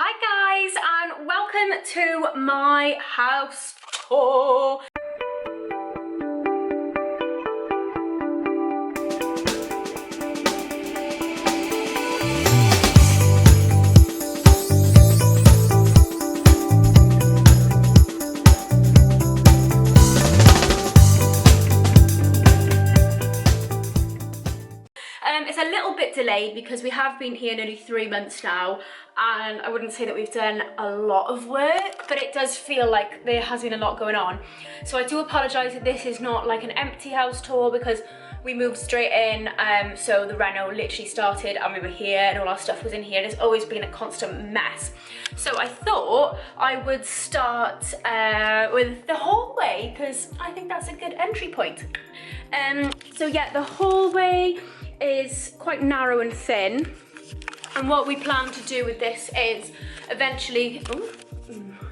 Hi guys, and welcome to my house tour. It's a little bit delayed because we have been here nearly 3 months now, and I wouldn't say that we've done a lot of work, but it does feel like there has been a lot going on. So I do apologise that this is not like an empty house tour because we moved straight in, so the reno literally started and we were here and all our stuff was in here, and it's always been a constant mess. So I thought I would start with the hallway because I think that's a good entry point. So yeah, the hallway is quite narrow and thin, and what we plan to do with this is eventually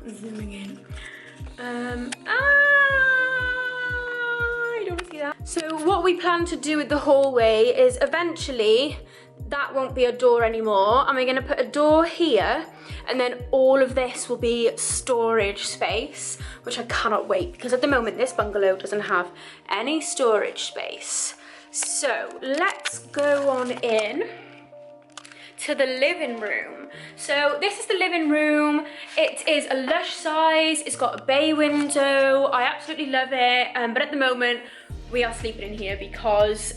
zooming in, you don't see that. So what we plan to do with the hallway is eventually that won't be a door anymore, and we're going to put a door here, and then all of this will be storage space, which I cannot wait because at the moment this bungalow doesn't have any storage space. So let's go on in to the living room. So this is the living room. It is a lush size. It's got a bay window. I absolutely love it. But at the moment we are sleeping in here because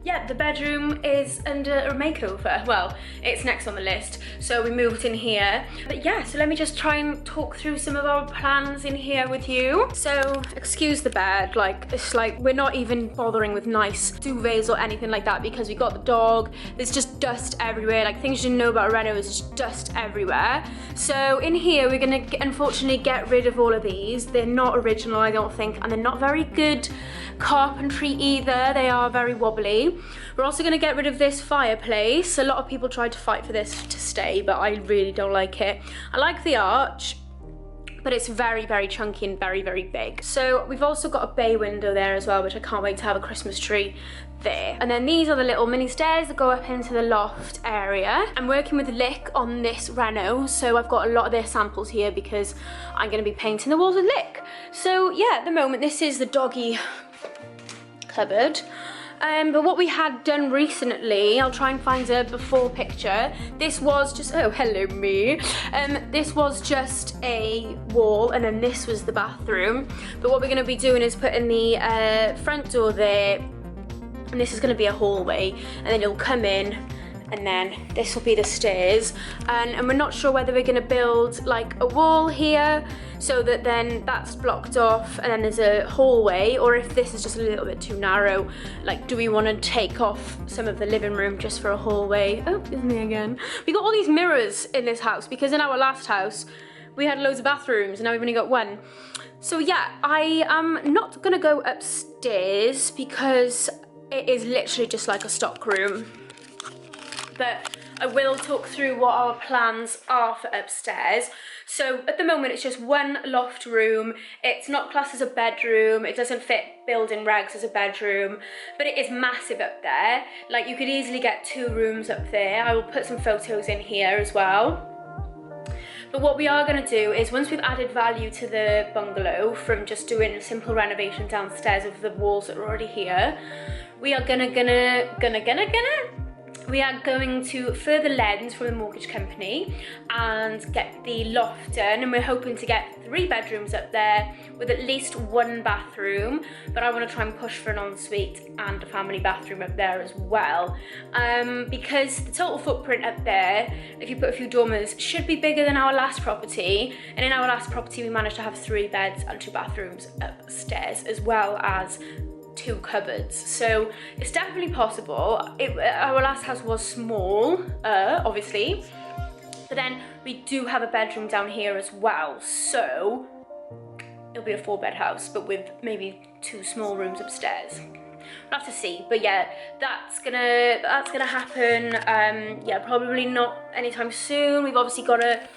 yeah, the bedroom is under a makeover. Well, it's next on the list, so we moved in here. But yeah, so let me just try and talk through some of our plans in here with you. So excuse the bed, like it's like we're not even bothering with nice duvets or anything like that because we got the dog. There's just dust everywhere. Like things you didn't know about reno is just dust everywhere. So in here we're gonna unfortunately get rid of all of these. They're not original, I don't think, and they're not very good carpentry either. They are very wobbly. We're also going to get rid of this fireplace. A lot of people tried to fight for this to stay, but I really don't like it. I like the arch, but it's very, very chunky and very, very big. So we've also got a bay window there as well, which I can't wait to have a Christmas tree there. And then these are the little mini stairs that go up into the loft area. I'm working with Lick on this reno, so I've got a lot of their samples here because I'm going to be painting the walls with Lick. So yeah, at the moment this is the doggy cupboard. But what we had done recently, I'll try and find a before picture. This was just, oh, hello me. This was just a wall, and then this was the bathroom. But what we're going to be doing is putting the front door there, and this is going to be a hallway, and then you'll come in, and then this will be the stairs, and we're not sure whether we're going to build like a wall here so that then that's blocked off and then there's a hallway, or if this is just a little bit too narrow, like do we want to take off some of the living room just for a hallway. Oh, it's me again. We got all these mirrors in this house because in our last house we had loads of bathrooms and now we've only got one. So yeah, I am not gonna go upstairs because it is literally just like a stock room. But I will talk through what our plans are for upstairs. So at the moment it's just one loft room. It's not classed as a bedroom. It doesn't fit building regs as a bedroom, but it is massive up there. Like you could easily get 2 rooms up there. I will put some photos in here as well. But what we are going to do is once we've added value to the bungalow from just doing a simple renovation downstairs of the walls that are already here, we are we are going to further lend from the mortgage company and get the loft done, and we're hoping to get 3 bedrooms up there with at least 1 bathroom, but I want to try and push for an ensuite and a family bathroom up there as well, because the total footprint up there, if you put a few dormers, should be bigger than our last property, and in our last property we managed to have 3 beds and 2 bathrooms upstairs as well as 2 cupboards, so it's definitely possible. Our last house was small, obviously, but then we do have a bedroom down here as well, so it'll be a 4-bed house, but with maybe 2 small rooms upstairs. We'll have to see, but yeah, that's gonna happen. Yeah, probably not anytime soon. We've obviously got to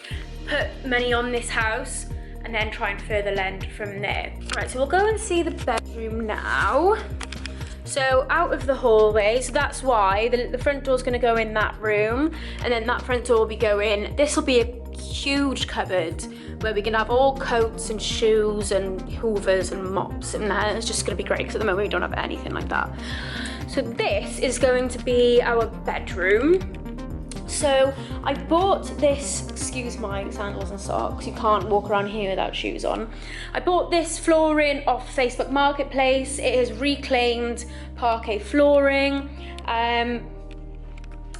put money on this house and then try and further lend from there. Right, so we'll go and see the bedroom now. So out of the hallway, so that's why the front door's gonna go in that room, and then that front door will be going, this will be a huge cupboard where we can have all coats and shoes and hoovers and mops, and it's just going to be great because at the moment we don't have anything like that. So this is going to be our bedroom. So I bought this, excuse my sandals and socks, you can't walk around here without shoes on. I bought this flooring off Facebook Marketplace. It is reclaimed parquet flooring.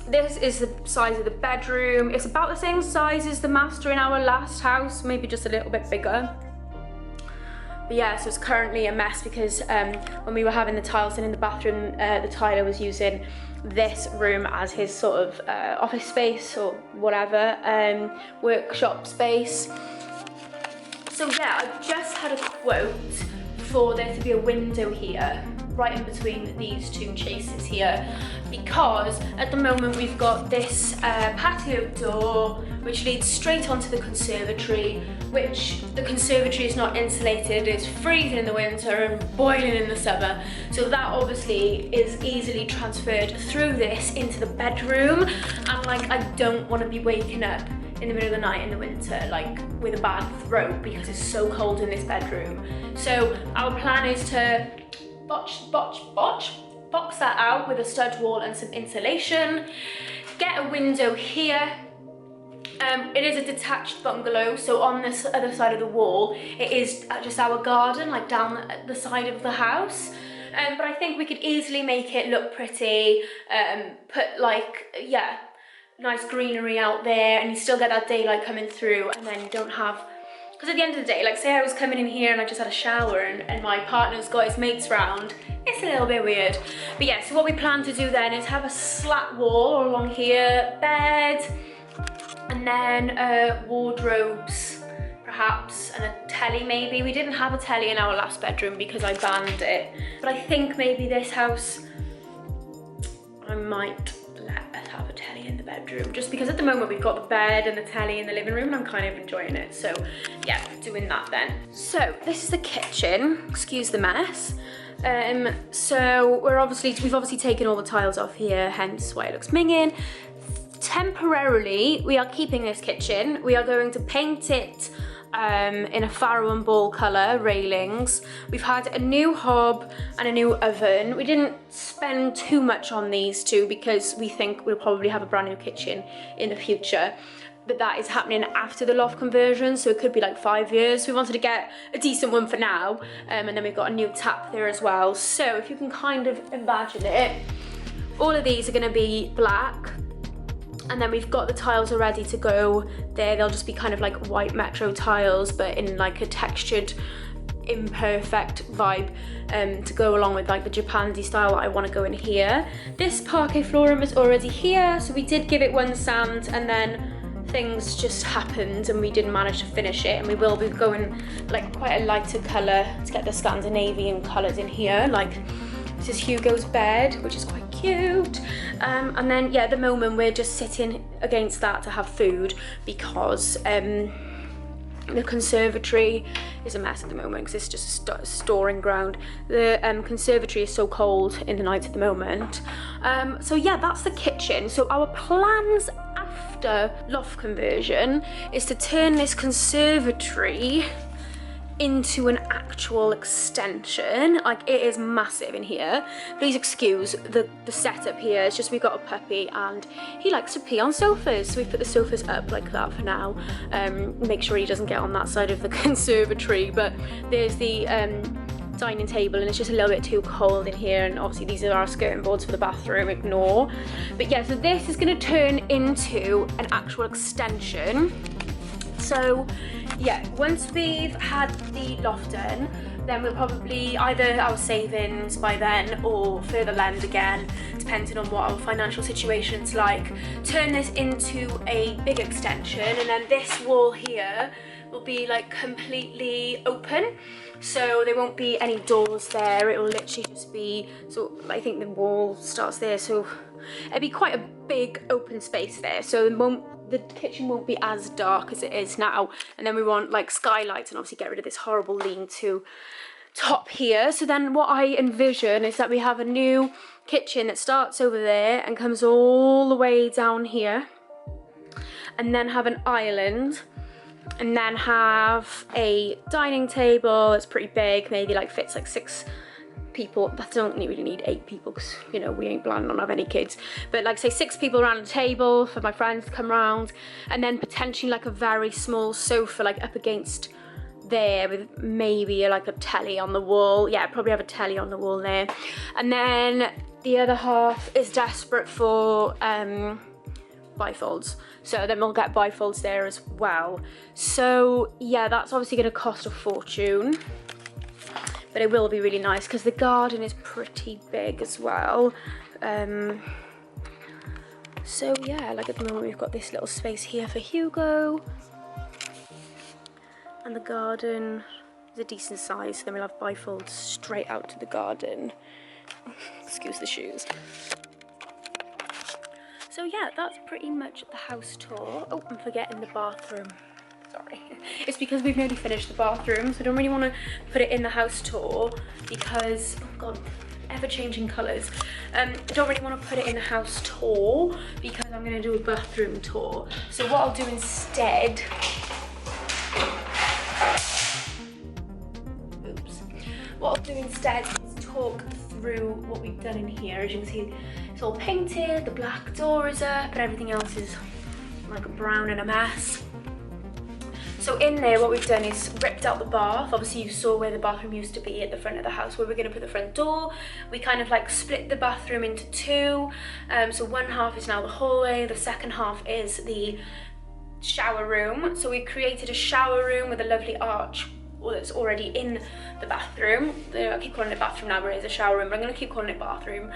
This is the size of the bedroom. It's about the same size as the master in our last house, maybe just a little bit bigger. But yeah, so it's currently a mess because when we were having the tiles in the bathroom, the tiler was using this room as his sort of office space or whatever, workshop space. So yeah, I've just had a quote for there to be a window here, right in between these two chases here, because at the moment we've got this patio door which leads straight onto the conservatory, which the conservatory is not insulated, it's freezing in the winter and boiling in the summer. So that obviously is easily transferred through this into the bedroom, and like I don't want to be waking up in the middle of the night in the winter like with a bad throat because it's so cold in this bedroom. So our plan is to box that out with a stud wall and some insulation, get a window here. It is a detached bungalow, so on this other side of the wall it is just our garden, like down the side of the house. But I think we could easily make it look pretty, put like, yeah, nice greenery out there, and you still get that daylight coming through, and then you don't have, because at the end of the day, like say I was coming in here and I just had a shower and my partner's got his mates round, it's a little bit weird. But yeah, so what we plan to do then is have a slat wall along here, bed, and then wardrobes perhaps, and a telly maybe. We didn't have a telly in our last bedroom because I banned it, but I think maybe this house I might let us have a telly in the bedroom, just because at the moment we've got the bed and the telly in the living room and I'm kind of enjoying it. So yeah, doing that then. So this is the kitchen, excuse the mess. So we've obviously taken all the tiles off here, hence why it looks minging. Temporarily, we are keeping this kitchen. We are going to paint it in a farrow and ball colour, railings. We've had a new hob and a new oven. We didn't spend too much on these two because we think we'll probably have a brand new kitchen in the future. But that is happening after the loft conversion, so it could be like 5 years. We wanted to get a decent one for now, and then we've got a new tap there as well. So if you can kind of imagine it, all of these are going to be black. And then we've got the tiles are ready to go there. They'll just be kind of like white metro tiles, but in like a textured, imperfect vibe to go along with like the Japandi style that I want to go in here. This parquet flooring is already here, so we did give it one sand and then things just happened and we didn't manage to finish it, and we will be going like quite a lighter colour to get the Scandinavian colours in here. Like this is Hugo's bed, which is quite cute, and then yeah, at the moment we're just sitting against that to have food because the conservatory is a mess at the moment because it's just a storing ground. The conservatory is so cold in the night at the moment. So yeah, that's the kitchen. So our plans after loft conversion is to turn this conservatory into an actual extension. Like it is massive in here. Please excuse the setup here. It's just we've got a puppy and he likes to pee on sofas, so we put the sofas up like that for now. Make sure he doesn't get on that side of the conservatory. But there's the dining table and it's just a little bit too cold in here, and obviously these are our skirting boards for the bathroom, ignore. But yeah, so this is going to turn into an actual extension. So yeah, once we've had the loft done, then we'll probably either our savings by then or further lend again, depending on what our financial situation's like, turn this into a big extension, and then this wall here will be like completely open, so there won't be any doors there. It will literally just be, so I think the wall starts there, so it'll be quite a big open space there, so the kitchen won't be as dark as it is now. And then we want like skylights and obviously get rid of this horrible lean-to top here. So then what I envision is that we have a new kitchen that starts over there and comes all the way down here, and then have an island, and then have a dining table that's pretty big, maybe like fits like 6 people. That don't really need 8 people because, you know, we ain't planning on having any kids, but like say 6 people around the table for my friends to come round, and then potentially like a very small sofa like up against there with maybe like a telly on the wall. Yeah, probably have a telly on the wall there. And then the other half is desperate for bifolds, so then we'll get bifolds there as well. So yeah, that's obviously going to cost a fortune, but it will be really nice because the garden is pretty big as well. So yeah, like at the moment we've got this little space here for Hugo, and the garden is a decent size, so then we'll have bifolds straight out to the garden. Excuse the shoes. So yeah, that's pretty much the house tour. Oh, I'm forgetting the bathroom. Sorry. It's because we've nearly finished the bathroom, so I don't really want to put it in the house tour because, oh god, ever-changing colours. I don't really want to put it in the house tour because I'm going to do a bathroom tour. So what I'll do instead... What I'll do instead is talk through what we've done in here. As you can see, it's all painted, the black door is up, and everything else is like brown and a mess. So in there, what we've done is ripped out the bath. Obviously you saw where the bathroom used to be at the front of the house, where we're going to put the front door. We kind of like split the bathroom into 2. So one half is now the hallway, the second half is the shower room. So we created a shower room with a lovely arch that's already in the bathroom. I keep calling it bathroom now, but it is a shower room, but I'm going to keep calling it bathroom.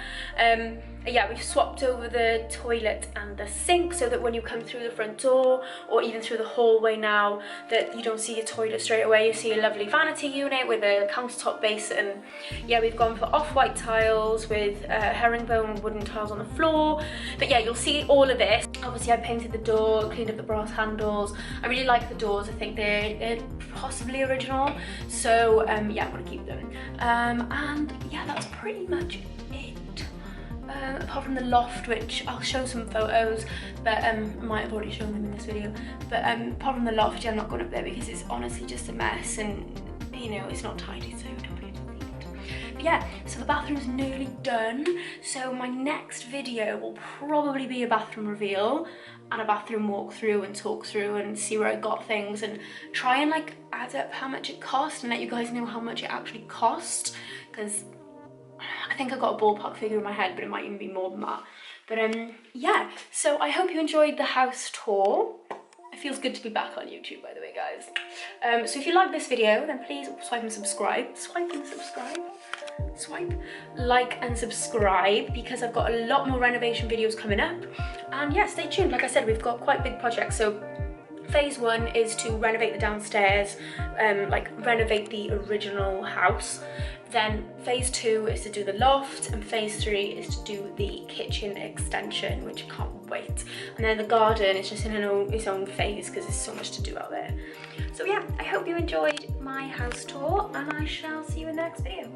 Yeah, we've swapped over the toilet and the sink so that when you come through the front door or even through the hallway now, that you don't see a toilet straight away, you see a lovely vanity unit with a countertop basin. Yeah, we've gone for off-white tiles with herringbone wooden tiles on the floor. But yeah, you'll see all of this. Obviously I painted the door, cleaned up the brass handles. I really like the doors. I think they're possibly original, so yeah, I'm gonna keep them. And yeah, that's pretty much it. Apart from the loft, which I'll show some photos, but I might have already shown them in this video. But apart from the loft, yeah, I'm not going up there because it's honestly just a mess, and you know, it's not tidy, so don't really think it. But yeah, so the bathroom's nearly done. So my next video will probably be a bathroom reveal and a bathroom walkthrough and talk through and see where I got things and try and like add up how much it cost and let you guys know how much it actually cost, because I think I got a ballpark figure in my head, but it might even be more than that. But yeah, so I hope you enjoyed the house tour. It feels good to be back on YouTube, by the way, guys. So if you like this video, then please swipe and subscribe. Swipe and subscribe. Swipe, like and subscribe, because I've got a lot more renovation videos coming up. And yeah, stay tuned. Like I said, we've got quite big projects. So phase 1 is to renovate the downstairs, like renovate the original house. Then phase 2 is to do the loft, and phase 3 is to do the kitchen extension, which I can't wait. And then the garden is just in its own phase because there's so much to do out there. So yeah, I hope you enjoyed my house tour, and I shall see you in the next video.